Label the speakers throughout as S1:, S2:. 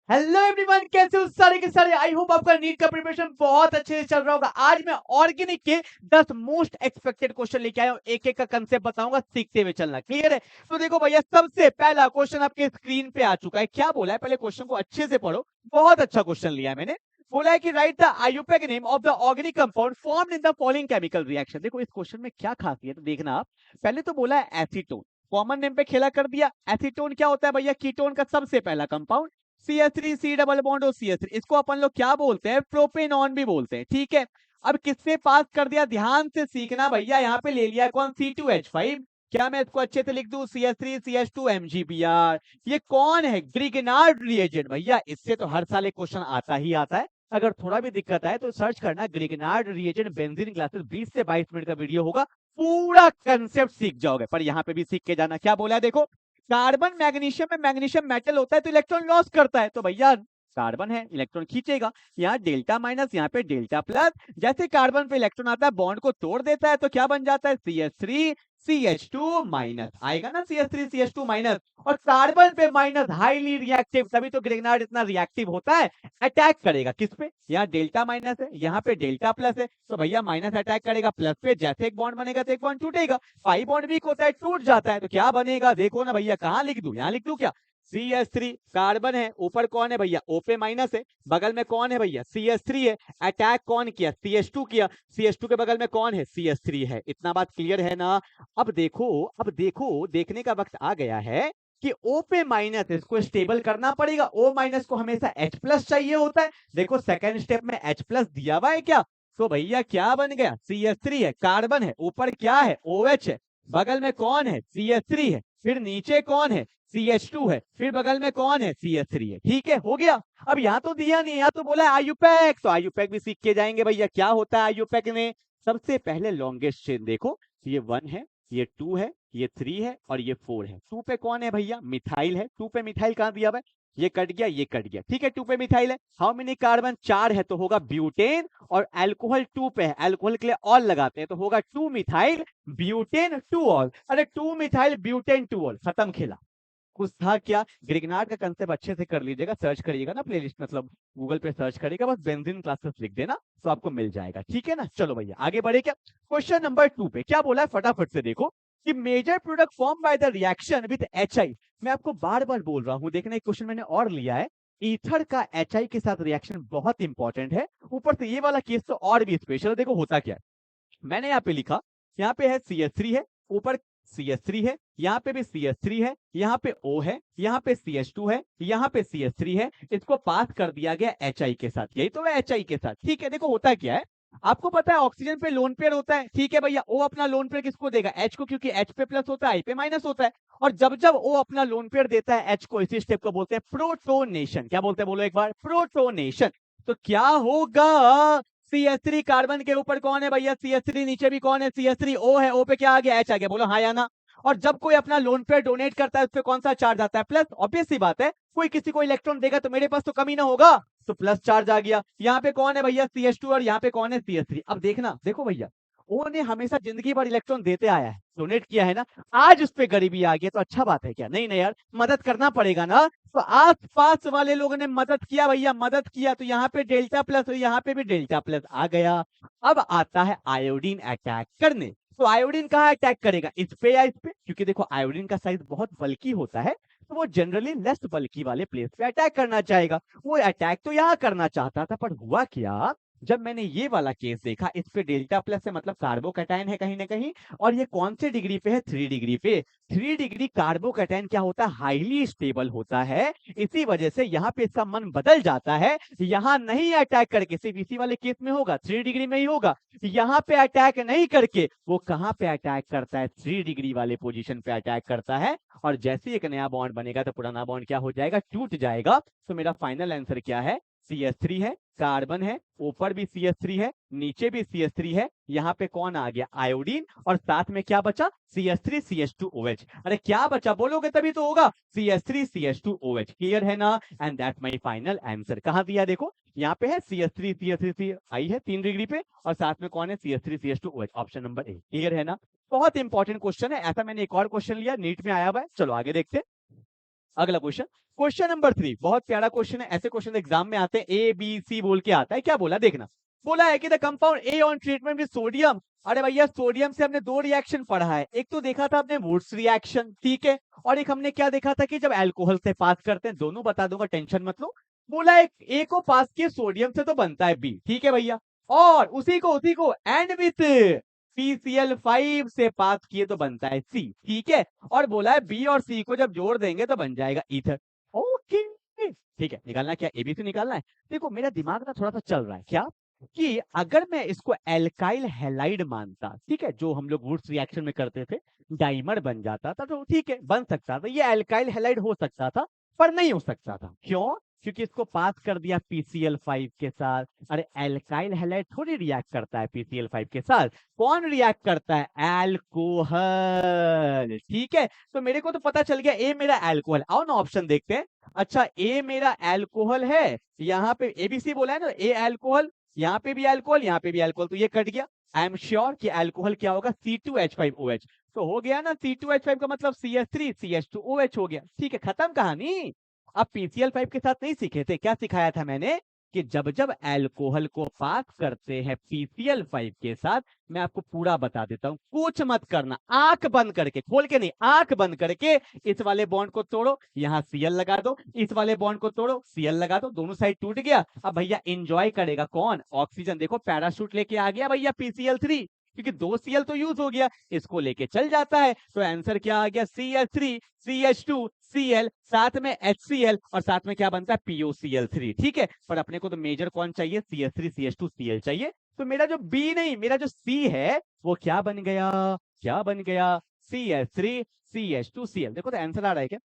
S1: Hello everyone, कैसे हो सारे के सारे। आई होप आपका नीट का प्रिपरेशन बहुत अच्छे से चल रहा होगा। आज मैं ऑर्गेनिक के 10 मोस्ट एक्सपेक्टेड क्वेश्चन लेके आया हूं। एक एक का कंसेप्ट बताऊंगा, सीखते हुए चलना। क्लियर है? तो देखो भैया, सबसे पहला क्वेश्चन आपके स्क्रीन पे आ चुका है। क्या बोला है, पहले क्वेश्चन को अच्छे से पढ़ो। बहुत अच्छा क्वेश्चन लिया है मैंने। बोला है कि right the IUPAC name of the organic compound formed in the following chemical reaction. देखो इस क्वेश्चन में क्या खासियत है देखना आप। पहले तो बोला है एसीटोन, कॉमन नेम पे खेला कर दिया। एसीटोन क्या होता है भैया? कीटोन का सबसे पहला compound. CH3 C double bond और CH3, इसको अपन लोग क्या बोलते हैं? प्रोपेनॉन भी बोलते हैं। ठीक है, अब किससे पास कर दिया, ध्यान से सीखना भैया। यहाँ पे ले लिया कौन? C2H5। क्या मैं इसको अच्छे से लिख दूं? CH3 CH2 MgBr। ये कौन है? Grignard reagent. भैया इससे तो हर साल एक क्वेश्चन आता ही आता है। अगर थोड़ा भी दिक्कत आए तो सर्च करना ग्रिगनार्ड रिएजेंट बेंजीन क्लासेस। 20 से 22 मिनट का वीडियो होगा, पूरा कंसेप्ट सीख जाओगे। पर यहाँ पे भी सीख के जाना। क्या बोला है देखो, कार्बन मैग्नीशियम में, मैग्नीशियम मेटल होता है तो इलेक्ट्रॉन लॉस करता है। तो भैया कार्बन है, इलेक्ट्रॉन खींचेगा। यहाँ डेल्टा माइनस, यहाँ पे डेल्टा प्लस। जैसे कार्बन पे इलेक्ट्रॉन आता है, बॉन्ड को तोड़ देता है, तो क्या बन जाता है? CH3 CH2 माइनस आएगा ना, CH3 CH2 माइनस। और कार्बन पे माइनस, हाईली रिएक्टिव, तभी तो ग्रिग्नार्ड इतना रिएक्टिव होता है। अटैक करेगा किस पे? यहाँ डेल्टा माइनस है, यहाँ पे डेल्टा प्लस है, तो भैया माइनस अटैक करेगा प्लस पे। जैसे एक बॉन्ड बनेगा तो एक बॉन्ड टूटेगा। 5 बॉन्ड वीक होता है, टूट जाता है, तो क्या बनेगा देखो ना भैया। कहाँ लिख दूं? यहाँ लिख दूं क्या? CH3 कार्बन है, ऊपर कौन है भैया? O पे माइनस है, बगल में कौन है भैया? CH3 है। अटैक कौन किया? CH2 किया। CH2 के बगल में कौन है? CH3 है। इतना बात क्लियर है ना? अब देखो, अब देखो, देखने का वक्त आ गया है कि O पे माइनस, इसको स्टेबल करना पड़ेगा। O माइनस को हमेशा H प्लस चाहिए होता है। देखो सेकंड स्टेप में H प्लस दिया हुआ है क्या? तो भैया क्या बन गया? CH3 है, कार्बन है, ऊपर क्या है? OH है, बगल में कौन है? CH3 है, फिर नीचे कौन है? CH2 है, फिर बगल में कौन है? CH3 है। ठीक है, हो गया। अब यहाँ तो दिया नहीं, यहाँ तो बोला आयुपैक, तो आयुपैक भी सीख के जाएंगे भैया। क्या होता है आयुपैक में? सबसे पहले लॉन्गेस्ट चेन देखो, ये 1 है, ये 2 है, ये 3 है और ये 4 है। 2 पे कौन है भैया? मिथाइल है। 2 पे मिथाइल कहां दिया हुआ है? ये कट गया, ये कट गया। ठीक है, 2 पे मिथाइल है। How many carbon? 4 है, तो होगा ब्यूटेन। और अल्कोहल 2 पे है, अल्कोहल के लिए ऑल लगाते हैं, तो होगा 2 मिथाइल ब्यूटेन 2 ऑल। अरे 2 मिथाइल ब्यूटेन 2 ऑल, खत्म खेला। कुछ था क्या? ग्रिग्नार्ड का कंसेप्ट अच्छे से कर लीजिएगा, सर्च करिएगा ना प्लेलिस्ट, मतलब गूगल पे सर्च करिएगा, बस बेंजीन क्लासेस लिख देना तो आपको मिल जाएगा। ठीक है ना? चलो भैया आगे बढ़े क्या? क्वेश्चन नंबर 2 पे क्या बोला है, फटाफट से देखो कि major product form by the reaction with HI। मैं आपको बार बार बोल रहा हूं, देखना एक क्वेश्चन मैंने और लिया है। ईथर का HI के साथ रिएक्शन बहुत इंपॉर्टेंट है। ऊपर से ये वाला केस तो और भी स्पेशल है। देखो होता क्या है, मैंने यहाँ पे लिखा, यहाँ पे है CH3 है, ऊपर CH3 है, यहाँ पे भी CH3 है, यहाँ पे O है, यहाँ पे CH2 है, यहाँ पे CH3 है। इसको पास कर दिया गया HI के साथ, यही तो है HI के साथ। ठीक है, देखो होता क्या है, आपको पता है ऑक्सीजन पे लोन पेयर होता है। ठीक है भैया, O अपना लोन पेयर किसको देगा? H को, क्योंकि H पे प्लस होता है, I पे माइनस होता है। और जब जब O अपना लोन पेयर देता है H को, इसी स्टेप को बोलते हैं प्रोटोनेशन। क्या बोलते हैं? बोलो एक बार, प्रोटोनेशन। तो क्या होगा? CH3 कार्बन के ऊपर कौन है भैया? CH3। नीचे भी कौन है? CH3। O है, O पे क्या आ गया? H आ गया। बोलो हाँ या ना? और जब कोई अपना लोन पेयर डोनेट करता है, उस पे कौन सा चार्ज आता है? प्लस। ऑब्वियस सी बात है, कोई किसी को इलेक्ट्रॉन देगा तो मेरे पास तो कमी ना होगा, तो प्लस चार्ज आ गया। यहाँ पे कौन है भैया? CH2। और यहाँ पे कौन है? CH3। अब देखना, देखो भैया, O ने हमेशा जिंदगी भर इलेक्ट्रॉन देते आया है, डोनेट किया है ना। आज उस पे गरीबी आ गई तो अच्छा बात है क्या? नहीं नहीं यार, मदद करना पड़ेगा ना। तो आस पास वाले लोगों ने मदद किया भैया, मदद किया, तो यहाँ पे डेल्टा प्लस और यहाँ पे भी डेल्टा प्लस आ गया। अब आता है आयोडीन अटैक करने। तो आयोडीन कहाँ अटैक करेगा? इस पे या इस पे? क्योंकि देखो आयोडीन का साइज बहुत बल्की होता है, तो वो जनरली लेस बल्की वाले प्लेस पे अटैक करना चाहेगा। वो अटैक तो यहाँ करना चाहता था, पर हुआ क्या, जब मैंने ये वाला केस देखा, इस पे डेल्टा प्लस है, मतलब कार्बोकैटायन है कहीं ना कहीं। और ये कौन से डिग्री पे है? 3 डिग्री पे। 3 डिग्री कार्बोकैटायन क्या होता है? हाईली स्टेबल होता है। इसी वजह से यहाँ पे इसका मन बदल जाता है, यहाँ नहीं अटैक करके, सिर्फ इसी वाले केस में होगा, 3 डिग्री में ही होगा। यहाँ पे अटैक नहीं करके वो कहाँ पे अटैक करता है? 3 डिग्री वाले पोजीशन पे अटैक करता है। और जैसे ही एक नया बॉन्ड बनेगा तो पुराना बॉन्ड क्या हो जाएगा? टूट जाएगा। तो मेरा फाइनल आंसर क्या है? CH3 है, कार्बन है, ऊपर भी CH3 है, नीचे भी CH3 है। यहाँ पे कौन आ गया? आयोडीन। और साथ में क्या बचा? CH3 CH2OH। अरे क्या बचा? बोलोगे तभी तो होगा। CH3 CH2OH। क्लियर है ना? And that's my final answer. कहाँ दिया देखो, यहाँ पे है CH3 CH3 आई है 3 डिग्री पे, और साथ में कौन है? CH3 CH2OH। Option number A. Clear है ना? बहुत इंपॉर्टेंट क्वेश्चन है, ऐसा मैंने एक और क्वेश्चन लिया, नीट में आया हुआ है। चलो आगे देखते हैं। अगला क्वेश्चन, क्वेश्चन नंबर 3 बहुत प्यारा क्वेश्चन है। ऐसे क्वेश्चन एग्जाम में आते हैं, ए बी सी बोल के आता है। क्या बोला देखना, बोला है कि the compound A on treatment with sodium. अरे भैया सोडियम से हमने दो रिएक्शन पढ़ा है, एक तो देखा था आपने वुड्स रिएक्शन, ठीक है, और एक हमने क्या देखा था कि जब अल्कोहल से पास करते हैं, दोनों बता दूंगा टेंशन मत लो। बोला एक ए को पास किए सोडियम से तो बनता है बी, ठीक है भैया, और उसी को एंड विथ PCl5 से पास किए तो बनता है सी, ठीक है, और बोला है बी और सी को जब जोड़ देंगे तो बन जाएगा ईथर। ओके ठीक है, निकालना क्या, एबीसी निकालना है। देखो मेरा दिमाग ना थोड़ा सा चल रहा है क्या, कि अगर मैं इसको एल्काइल हैलाइड मानता, ठीक है, जो हम लोग वुड्स रिएक्शन में करते थे, डाइमर बन जाता था, तो ठीक है बन सकता था, ये एल्काइल हैलाइड हो सकता था, पर नहीं हो सकता था। क्यों? क्योंकि इसको पास कर दिया PCl5 के साथ। अरे एल्काइल हैलाइड थोड़ी रिएक्ट करता है PCl5 के साथ, कौन रिएक्ट करता है, एल्कोहल, ठीक है। तो मेरे को तो पता चल गया ए मेरा एल्कोहल। आओ ना ऑप्शन देखते हैं। अच्छा ए मेरा एल्कोहल है, यहाँ पे एबीसी बोला है ना, ए एल्कोहल, यहाँ पे भी अल्कोहल, यहाँ पे भी अल्कोहल, तो ये कट गया। आई एम श्योर कि अल्कोहल क्या होगा, C2H5OH। तो हो गया ना, C2H5 का मतलब CH3CH2OH हो गया, ठीक है, खत्म कहानी। अब PCl5 के साथ नहीं सीखे थे, क्या सिखाया था मैंने, कि जब जब अल्कोहल को पास करते हैं PCl5 के साथ, मैं आपको पूरा बता देता हूं, कुछ मत करना, आंख बंद करके, खोल के नहीं, आंख बंद करके इस वाले बॉन्ड को तोड़ो, यहाँ Cl लगा दो, इस वाले बॉन्ड को तोड़ो, Cl लगा दो, दोनों साइड टूट गया। अब भैया एंजॉय करेगा कौन, ऑक्सीजन। देखो पैराशूट लेके आ गया भैया PCl3, क्योंकि दो Cl तो यूज हो गया, इसको लेके चल जाता है। तो आंसर क्या आ गया, CH3 CH2 Cl, साथ में HCl, और साथ में क्या बनता है, POCl3, ठीक है। पर अपने को तो मेजर कौन चाहिए, CH3 CH2 Cl चाहिए। तो मेरा जो बी नहीं, मेरा जो सी है वो क्या बन गया, क्या बन गया, CH3 CH2 Cl। देखो तो आंसर आ रहा है क्या,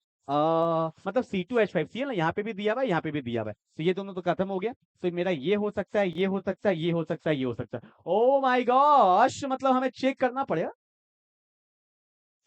S1: मतलब C2H5Cl, यहाँ पे भी दिया हुआ है, यहाँ पे भी दिया हुआ है, तो ये दोनों तो खत्म हो गया। तो मेरा ये हो सकता है, ये हो सकता है, ये हो सकता है, ये हो सकता है। ओ माय गॉश, मतलब हमें चेक करना पड़ेगा।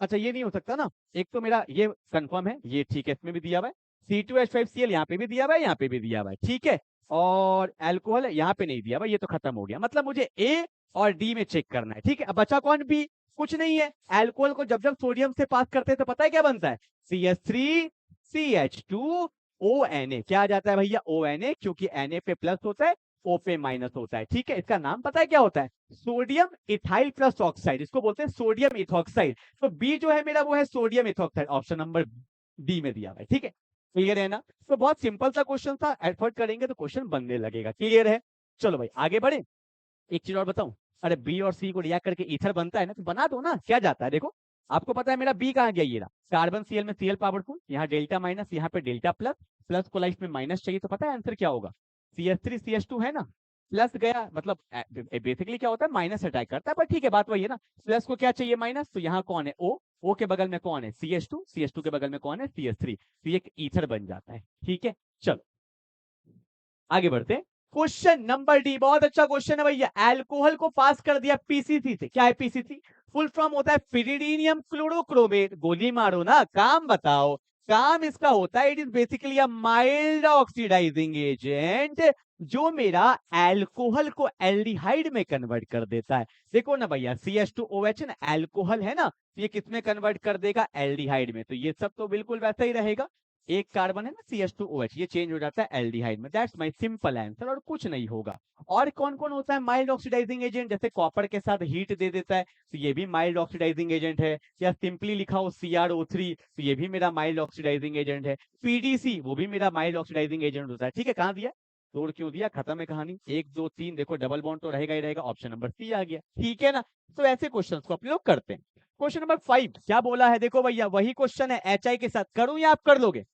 S1: अच्छा ये नहीं हो सकता ना, एक तो मेरा ये कंफर्म है, ये ठीक है, इसमें भी दिया हुआ है, C2H5Cl यहाँ पे भी दिया हुआ है, यहाँ पे भी दिया हुआ है, ठीक है, और अल्कोहल यहाँ पे नहीं दिया हुआ, ये तो खत्म हो गया। मतलब मुझे ए और डी में चेक करना है, ठीक है। अब बचा कौन, बी, कुछ नहीं है। अल्कोहल को जब जब सोडियम से पास करते हैं तो पता है क्या बनता है, CH3CH2ONA। क्या आ जाता है भैया, ONA, क्योंकि Na पे प्लस होता है, O पे माइनस होता है, ठीक है। इसका नाम पता है क्या होता है, सोडियम इथाइल प्लस ऑक्साइड, इसको बोलते हैं सोडियम इथॉक्साइड। तो बी जो है मेरा वो है sodium ethoxide, option number D में दिया हुआ है, ठीक है। क्लियर है ना। तो बहुत सिंपल सा क्वेश्चन था, एफर्ट करेंगे तो क्वेश्चन बनने लगेगा। क्लियर है, चलो भाई आगे बढ़े। एक चीज और बताऊं, अरे बी और सी को रिएक्ट करके ईथर बनता है ना, तो बना दो ना, क्या जाता है। देखो आपको पता है मेरा बी कहाँ गया, ये रहा, कार्बन Cl में Cl पावरफुल, यहाँ डेल्टा माइनस, यहाँ पे डेल्टा प्लस, प्लस को लाइफ में माइनस चाहिए, तो पता है आंसर क्या होगा, CH3 CH2 है ना, प्लस गया, मतलब बेसिकली क्या होता है, माइनस अटैक करता है, पर ठीक है बात वही है ना। प्लस को क्या चाहिए, माइनस, तो यहाँ कौन है, O के बगल में कौन है, CH2, CH2 के बगल में कौन है, CH3, तो ये एक ईथर बन जाता है, ठीक है। चलो आगे बढ़ते हैं। क्वेश्चन नंबर डी, बहुत अच्छा क्वेश्चन है भैया। अल्कोहल को पास कर दिया पीसीसी से, क्या है पीसीसी, फुल फॉर्म होता है पिरिडीनियम क्लोरोक्रोमेट। गोली मारो ना, काम बताओ, काम इसका होता है, it is basically a mild oxidising agent, जो मेरा अल्कोहल को एल्डिहाइड में कन्वर्ट कर देता है। देखो ना भैया CH2OH ना अल्कोहल है ना, ये किस में कन्वर्ट कर देगा, एल्डिहाइड में। तो ये सब तो बिल्कुल वैसा ही रहेगा, एक कार्बन है ना CH2OH, ये चेंज हो जाता है एल्डिहाइड में। दैट्स माय सिंपल आंसर, और कुछ नहीं होगा। और कौन कौन होता है माइल्ड ऑक्सीडाइजिंग एजेंट, जैसे कॉपर के साथ हीट दे देता है, तो ये भी माइल्ड ऑक्सीडाइजिंग एजेंट है। या सिंपली लिखा हो CrO3, तो ये भी मेरा माइल्ड ऑक्सीडाइजिंग एजेंट है। PDC वो भी मेरा माइल्ड ऑक्सीडाइजिंग एजेंट होता है, ठीक है। कहाँ दिया, तोड़ क्यों दिया, खत्म है कहानी। 1 2 3 देखो, डबल बॉन्ड तो रहेगा ही रहेगा, ऑप्शन नंबर सी आ गया, ठीक है ना। तो ऐसे क्वेश्चन को आप लोग करते हैं। क्वेश्चन नंबर 5 क्या बोला है, देखो भैया वही क्वेश्चन है, HI के साथ करूं या आप कर लोगे,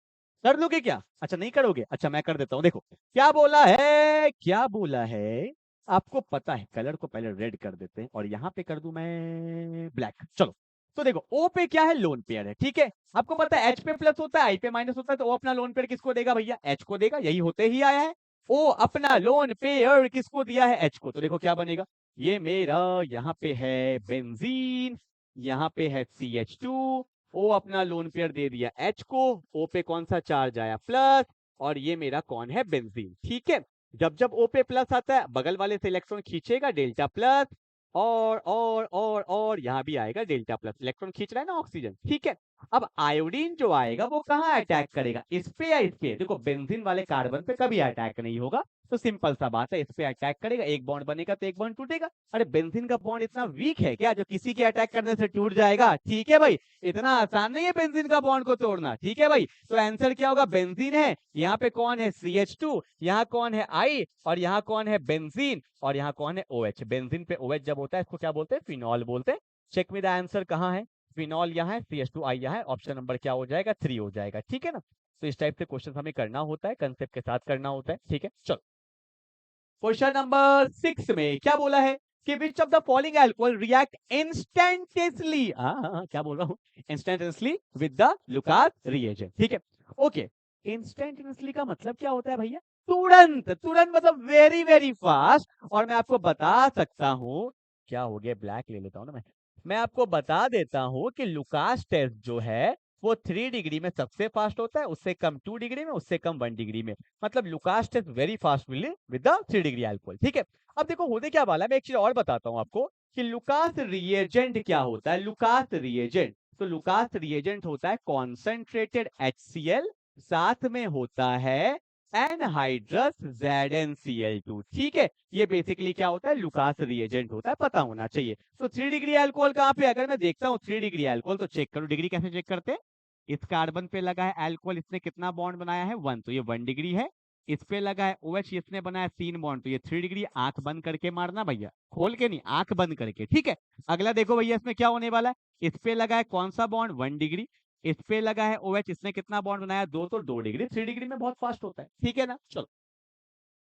S1: कर लोगे क्या, अच्छा नहीं करोगे, अच्छा मैं कर देता हूं। देखो क्या बोला है, क्या बोला है, आपको पता है, कलर को पहले रेड कर देते हैं, और यहां पे कर दूं मैं ब्लैक। चलो तो देखो O पे क्या है, लोन पेयर है, ठीक है। आपको पता है H पे प्लस होता है, I पे माइनस होता है, तो O अपना लोन पेयर किसको देगा भैया, H को देगा, यही होते ही आया है। O अपना लोन पेयर किसको दिया है, H को, तो देखो क्या बनेगा, ये मेरा यहाँ पे है बेंजीन, यहाँ पे है CH2, ओ अपना लोन पेयर दे दिया H को, O पे कौन सा चार्ज आया, प्लस, और ये मेरा कौन है, बेंजीन, ठीक है। जब जब O पे प्लस आता है, बगल वाले से इलेक्ट्रॉन खींचेगा डेल्टा प्लस, और यहाँ भी आएगा डेल्टा प्लस, इलेक्ट्रॉन खींच रहा है ना ऑक्सीजन, ठीक है। अब आयोडीन जो आएगा वो कहाँ अटैक करेगा, इस पे या इस पे? देखो बेंजीन वाले कार्बन पे कभी अटैक नहीं होगा, तो सिंपल सा बात है, इस पे अटैक करेगा, एक बॉन्ड बनेगा तो एक बॉन्ड टूटेगा। अरे बेंजीन का बॉन्ड इतना वीक है क्या जो किसी के अटैक करने से टूट जाएगा? ठीक है भाई, इतना आसान नहीं है बेंजीन का बॉन्ड को तोड़ना। ठीक है भाई, तो आंसर क्या होगा, बेंजीन है, यहाँ पे कौन है CH2, यहाँ कौन है I, और यहाँ कौन है बेंजीन, और यहाँ कौन है OH। बेंजीन पे OH जब होता है इसको क्या बोलते हैं, फिनॉल बोलते हैं। चेक में द आंसर कहाँ है, फिनॉल यहाँ है, CH2I यहाँ है, ऑप्शन नंबर क्या हो जाएगा, 3 हो जाएगा। ठीक है ना, तो इस टाइप से क्वेश्चन हमें करना होता है, कंसेप्ट के साथ करना होता है। ठीक है, चलो क्वेश्चन नंबर 6 में क्या बोला है कि which of the following alcohol react instantaneously, क्या बोल रहा हूँ, instantaneously with the Lucas reagent. ठीक है, ओके, इंस्टेंटेनियसली का मतलब क्या होता है भैया, तुरंत, तुरंत मतलब वेरी वेरी फास्ट। और मैं आपको बता सकता हूँ, क्या हो गया, ब्लैक ले लेता हूँ ना मैं आपको बता देता हूँ कि लुकास टेस्ट जो है वो 3 डिग्री में सबसे फास्ट होता है, उससे कम 2 डिग्री में, उससे कम 1 डिग्री में। मतलब Lucas test very fast with the 3 degree alcohol. ठीक है, अब देखो होने क्या वाला है, मैं एक चीज और बताता हूँ आपको कि लुकास रिएजेंट क्या होता है। लुकास रिएजेंट, तो लुकास रिएजेंट होता है कॉन्सेंट्रेटेड HCl, साथ में होता है एनहाइड्रस ZnCl2। ठीक है, ये बेसिकली क्या होता है, लुकास रिएजेंट होता है, पता होना चाहिए। तो 3 डिग्री अल्कोहल कहाँ पे, अगर मैं देखता हूँ 3 डिग्री अल्कोहल, तो चेक करो डिग्री कैसे चेक करते हैं। इस कार्बन पे लगा है अल्कोहल, इसने कितना बॉन्ड बनाया है 1, तो ये 1 डिग्री है। इस पे लगा है OH, इसने बनाया 3 बॉन्ड, तो ये 3 डिग्री। आंख बंद करके मारना भैया, खोल के नहीं, आंख बंद करके। ठीक है, अगला देखो भैया इसमें क्या होने वाला है, इस पे लगा है कौन सा बॉन्ड, 1 डिग्री। इस पे लगा है OH, इसने कितना बॉन्ड बनाया 2, तो 2 डिग्री। 3 डिग्री में बहुत फास्ट होता है। ठीक है ना, चलो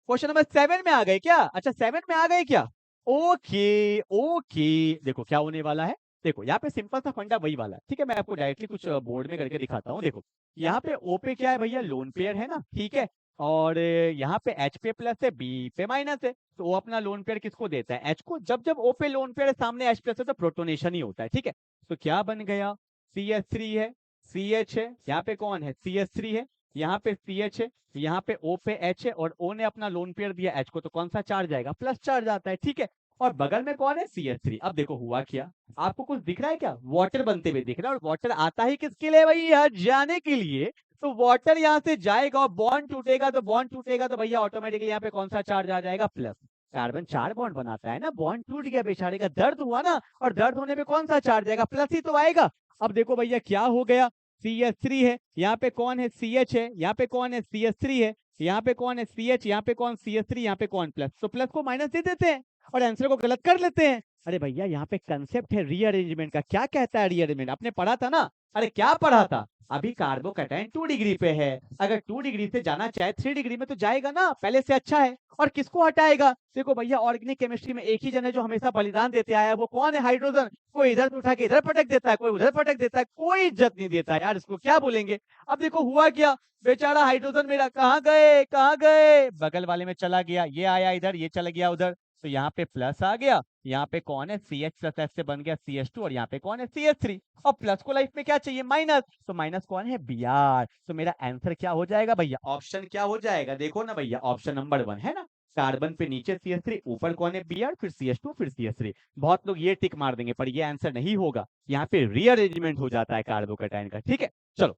S1: क्वेश्चन नंबर 7 में आ गए क्या, अच्छा 7 में आ गए क्या, ओके ओके। देखो क्या होने वाला है, देखो यहाँ पे सिंपल सा फंडा वही वाला है। ठीक है, मैं आपको डायरेक्टली कुछ बोर्ड में करके दिखाता हूँ। देखो यहाँ पे O पे क्या है भैया, लोन पेयर है ना, ठीक है, और यहाँ पे H पे प्लस है, B पे माइनस है, तो वो अपना लोन पेयर किसको देता है, H को। जब जब O पे लोन पेयर सामने H प्लस है तो प्रोटोनेशन ही होता है। ठीक है, तो क्या बन गया, CH3 है, CH है, यहाँ पे कौन है, CH3 है, यहाँ पे CH है, यहाँ पे O पे H है, और O ने अपना लोन पेयर दिया H को, तो कौन सा चार्ज आएगा, प्लस चार्ज आता है। ठीक है, और बगल में कौन है, CH3। अब देखो हुआ क्या, आपको कुछ दिख रहा है क्या, वाटर बनते हुए दिख रहा है, और वाटर आता ही किसके लिए भाई, यहाँ जाने के लिए। तो वाटर यहाँ से जाएगा और बॉन्ड टूटेगा, तो बॉन्ड टूटेगा तो भैया ऑटोमेटिकली यहाँ पे कौन सा चार्ज आ जाएगा, प्लस। कार्बन 4 बॉन्ड बनाता है ना, बॉन्ड टूट गया बेचारे का, दर्द हुआ ना, और दर्द होने पे कौन सा चार्ज आएगा, प्लस ही तो आएगा। अब देखो भैया क्या हो गया, CH3 है, यहाँ पे कौन है, CH है, यहाँ पे कौन है, CH3 है, यहाँ पे कौन है, CH, यहाँ पे कौन CH3, यहाँ पे कौन प्लस, तो प्लस को माइनस दे देते हैं और आंसर को गलत कर लेते हैं। अरे भैया यहाँ पे कंसेप्ट है रीअरेंजमेंट का, क्या कहता है रीअरेंजमेंट, आपने पढ़ा था ना, अरे क्या पढ़ा था, अभी कार्बोकैटायन 2 डिग्री पे है, अगर 2 डिग्री से जाना चाहे 3 डिग्री में तो जाएगा ना, पहले से अच्छा है। और किसको हटाएगा, देखो भैया ऑर्गेनिक केमिस्ट्री में एक ही जन है जो हमेशा बलिदान देते आया है, वो कौन है, हाइड्रोजन। कोई इधर से उठा के इधर पटक देता है, कोई उधर पटक देता है, कोई इज्जत नहीं देता यार, इसको क्या बोलेंगे। अब देखो हुआ क्या, बेचारा हाइड्रोजन मेरा कहाँ गए, कहाँ गए, बगल वाले में चला गया, ये आया इधर, ये चला गया उधर, तो यहाँ पे प्लस आ गया, यहाँ पे कौन है, CH प्लस H से बन गया CH2, और यहाँ पे कौन है, CH3। और प्लस को लाइफ में क्या चाहिए, माइनस, तो माइनस कौन है, Br। तो मेरा आंसर क्या हो जाएगा भैया, ऑप्शन क्या हो जाएगा, देखो ना भैया, ऑप्शन नंबर 1 है ना, कार्बन पे नीचे CH3, ऊपर कौन है, Br, फिर CH2, फिर CH3। बहुत लोग ये टिक मार देंगे, पर ये आंसर नहीं होगा, यहाँ पे रीअरेंजमेंट हो जाता है कार्बोकैटायन का। ठीक है, चलो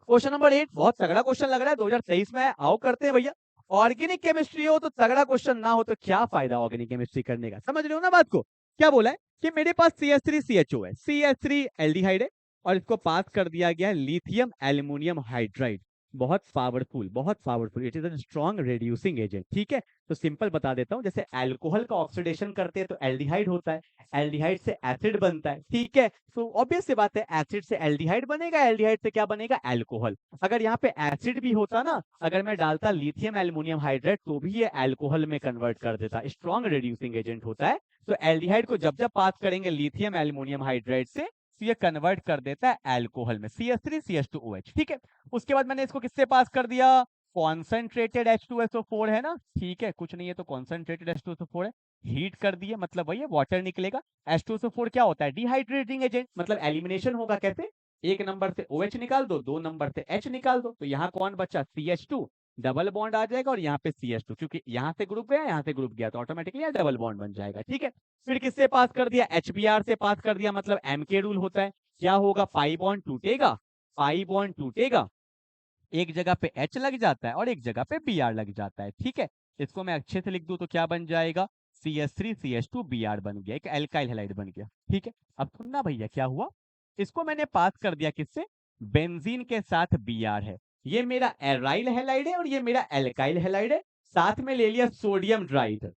S1: क्वेश्चन नंबर 8, बहुत तगड़ा क्वेश्चन लग रहा है, 2023 में आओ करते हैं भैया। ऑर्गेनिक केमिस्ट्री हो तो तगड़ा क्वेश्चन ना हो तो क्या फायदा ऑर्गेनिक केमिस्ट्री करने का, समझ रहे हो ना बात को। क्या बोला है कि मेरे पास CH3 CHO है, CH3 एल्डिहाइड है, और इसको पास कर दिया गया है लिथियम एल्यूमिनियम हाइड्राइड, बहुत powerful, it is an strong reducing agent. ठीक है, तो सिंपल बता देता हूं, जैसे अल्कोहल का ऑक्सीडेशन करते हैं तो एल्डिहाइड होता है, एल्डिहाइड से एसिड बनता है। ठीक है, तो ऑब्वियस सी बात है, एसिड से एल्डिहाइड बनेगा, एल्डिहाइड से क्या बनेगा, अल्कोहल। अगर यहाँ पे एसिड भी होता ना, अगर मैं डालता लिथियम एल्यूमिनियम हाइड्राइड, तो भी ये अल्कोहल में कन्वर्ट कर देता, स्ट्रॉन्ग रेड्यूसिंग एजेंट होता है। तो एल्डिहाइड को जब जब पास करेंगे लिथियम एल्यूमिनियम हाइड्राइड से, तो ये कन्वर्ट कर देता है अल्कोहल में, CH3 CH2OH। ठीक है, उसके बाद मैंने इसको किससे पास कर दिया, कॉन्सेंट्रेटेड H2SO4 है ना, ठीक है, कुछ नहीं है तो कॉन्सेंट्रेटेड H2SO4 है, हीट कर दिए, मतलब वही वाटर निकलेगा। H2SO4 क्या होता है, डिहाइड्रेटिंग एजेंट, मतलब एलिमिनेशन होगा कैसे, 1 नंबर से OH निकाल दो, 2 नंबर से H निकाल दो, तो यहाँ कौन बचा, CH2, डबल बॉन्ड आ जाएगा, और यहाँ पे CH2, क्योंकि यहाँ से ग्रुप गया, यहाँ से ग्रुप गया, तो ऑटोमेटिकली डबल बॉन्ड बन जाएगा। ठीक है, फिर किससे पास कर दिया, HBr से पास कर दिया, मतलब M के रूल होता है, क्या होगा, पाई बॉन्ड टूटेगा, पाई बॉन्ड टूटेगा, एक जगह पे H लग जाता है और एक जगह पे Br लग जाता है, ठीक है। इसको मैं अच्छे से लिख दूं तो क्या बन जाएगा, CH3CH2 Br बन गया, एक एल्काइल हैलाइड बन गया, ठीक है। अब सुनना भैया क्या हुआ, इसको मैंने पास कर दिया किससे, बेंजीन के साथ Br है, ये मेरा एराइल हैलाइड है और ये मेरा एल्काइल हैलाइड है, साथ में ले लिया सोडियम ड्राइड।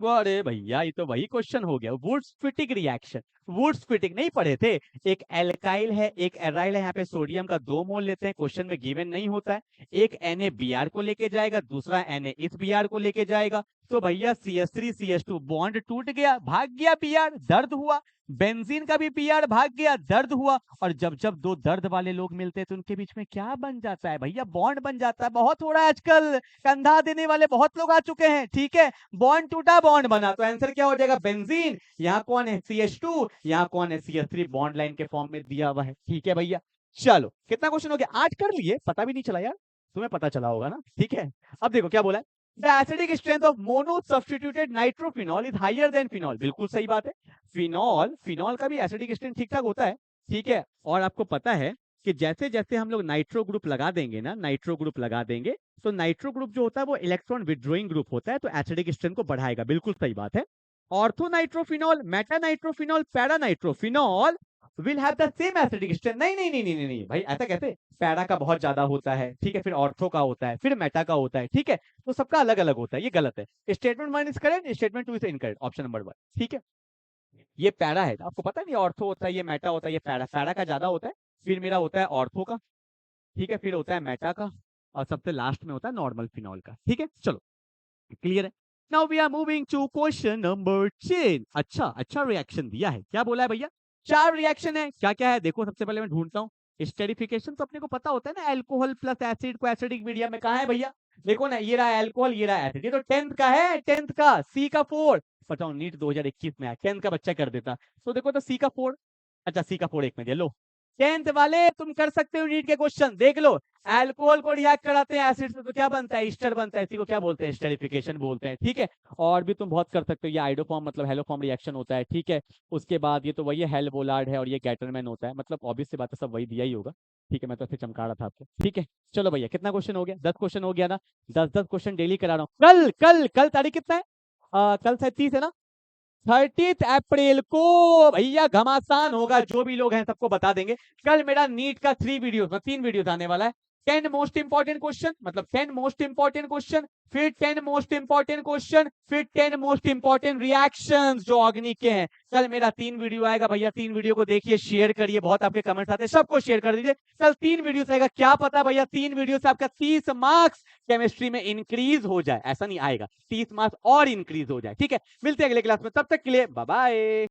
S1: अरे भैया ये तो वही क्वेश्चन हो गया, Wurtz Fittig reaction, Wurtz Fittig नहीं पढ़े थे, एक एल्काइल है एक एराइल है, यहाँ पे सोडियम का 2 मोल लेते हैं, क्वेश्चन में गिवन नहीं होता है, एक Na को लेके जाएगा, दूसरा Na इस Br को लेके जाएगा, तो भैया CH3CH2 बॉन्ड टूट गया, भाग गया Br, दर्द हुआ, बेंजीन का भी Br भाग गया, दर्द हुआ, और जब जब दो दर्द वाले लोग मिलते हैं तो उनके बीच में क्या बन जाता है भैया, बॉन्ड बन जाता है। बहुत हो रहा है आजकल, कंधा देने वाले बहुत लोग आ चुके हैं, ठीक है। बॉन्ड टूटा बॉन्ड बना, तो आंसर क्या हो जाएगा, बेंजीन। यहाँ कौन है, CH2, यहाँ कौन है, CH3, बॉन्ड लाइन के फॉर्म में दिया हुआ है, ठीक है भैया। चलो कितना क्वेश्चन हो गया, 8 कर लिए, पता भी नहीं चला यार, तुम्हें पता चला होगा ना, ठीक है। अब देखो क्या बोला है, The acidic strength of mono substituted nitrophenol is higher than phenol, बिल्कुल सही बात है। फिनॉल का भी एसिडिक स्ट्रेंथ ठीक ठाक होता है, ठीक है। और आपको पता है कि जैसे जैसे हम लोग नाइट्रो ग्रुप लगा देंगे ना, नाइट्रो ग्रुप लगा देंगे, तो नाइट्रो ग्रुप जो होता है वो इलेक्ट्रॉन विड्रॉइंग ग्रुप होता है, तो एसिडिक स्ट्रेंथ को बढ़ाएगा, बिल्कुल सही बात है। Ortho nitrophenol, Meta nitrophenol, para nitrophenol will have the same acidic strength, नहीं नहीं नहीं नहीं नहीं भाई, ऐसा कैसे, पैरा का बहुत ज्यादा होता है, ठीक है, फिर ऑर्थो का होता है, फिर मेटा का होता है, ठीक है, तो सबका अलग अलग होता है, ये गलत है। Statement 1 is correct, statement 2 is incorrect, option number 1, ठीक है। ये पैरा है, आपको पता नहीं, ऑर्थो होता है, ये मेटा होता है, ये पैरा, पैरा का ज्यादा होता है, फिर मेरा होता है ऑर्थो का, ठीक है, फिर होता है मेटा का, और सबसे लास्ट में होता है नॉर्मल फिनॉल का, ठीक है। चलो क्लियर है। Now we are moving to question number 10। अच्छा अच्छा रिएक्शन दिया है, क्या बोला है भैया, 4 रिएक्शन है, क्या क्या है देखो, सबसे पहले मैं ढूंढता हूँ। स्टेरिफिकेशन तो अपने को पता होता है ना, अल्कोहल प्लस एसिड को एसिडिक मीडियम में, कहाँ है भैया, देखो ना, ये रहा अल्कोहल, ये रहा एसिड, ये तो 10th का है, 10th का, सी का 4, बताओ नीट 2021 में आया, 10th का बच्चा कर देता, तो देखो तो सी का 4, अच्छा सी का 4 एक में दे लो, 10th वाले तुम कर सकते हो नीट के क्वेश्चन, देख लो, अल्कोहल को रिएक्ट कराते हैं एसिड से तो क्या बनता है, ईस्टर बनता है, इसी को क्या बोलते हैं, स्टेरिफिकेशन बोलते हैं, ठीक है। और भी तुम बहुत कर सकते हो, ये आइडोफॉर्म मतलब हेलोफॉर्म रिएक्शन होता है, ठीक है। उसके बाद ये तो वही हेल बोलार्ड है और ये गैटरमैन होता है, मतलब ऑब्वियस सी बात है, सब वही दिया ही होगा, ठीक है, मैं तो ऐसे चमका रहा था आपको, ठीक है। चलो भैया कितना क्वेश्चन हो गया, 10 क्वेश्चन हो गया ना, 10 क्वेश्चन डेली करा रहा हूँ, कल कल कल तारीख कितना है, कल शायद 30 है ना, 30 अप्रैल को भैया घमासान होगा, जो भी लोग हैं सबको बता देंगे। कल मेरा नीट का 3 वीडियोस आने वाला है, 10 मोस्ट इंपॉर्टेंट क्वेश्चन, मतलब 10 मोस्ट इंपॉर्टेंट क्वेश्चन, फिर 10 मोस्ट इंपॉर्टेंट क्वेश्चन, फिर 10 मोस्ट इंपॉर्टेंट रिएक्शंस जो ऑर्गेनिक के हैं। कल मेरा 3 वीडियो आएगा भैया, 3 वीडियो को देखिए, शेयर करिए, बहुत आपके कमेंट्स आते हैं, सबको शेयर कर दीजिए। कल 3 वीडियो आएगा, क्या पता भैया 3 वीडियो से आपका 30 मार्क्स केमिस्ट्री में इंक्रीज हो जाए, ऐसा नहीं आएगा, 30 मार्क्स और इंक्रीज हो जाए, ठीक है। मिलते हैं अगले क्लास में, तब तक के लिए बाय बाय।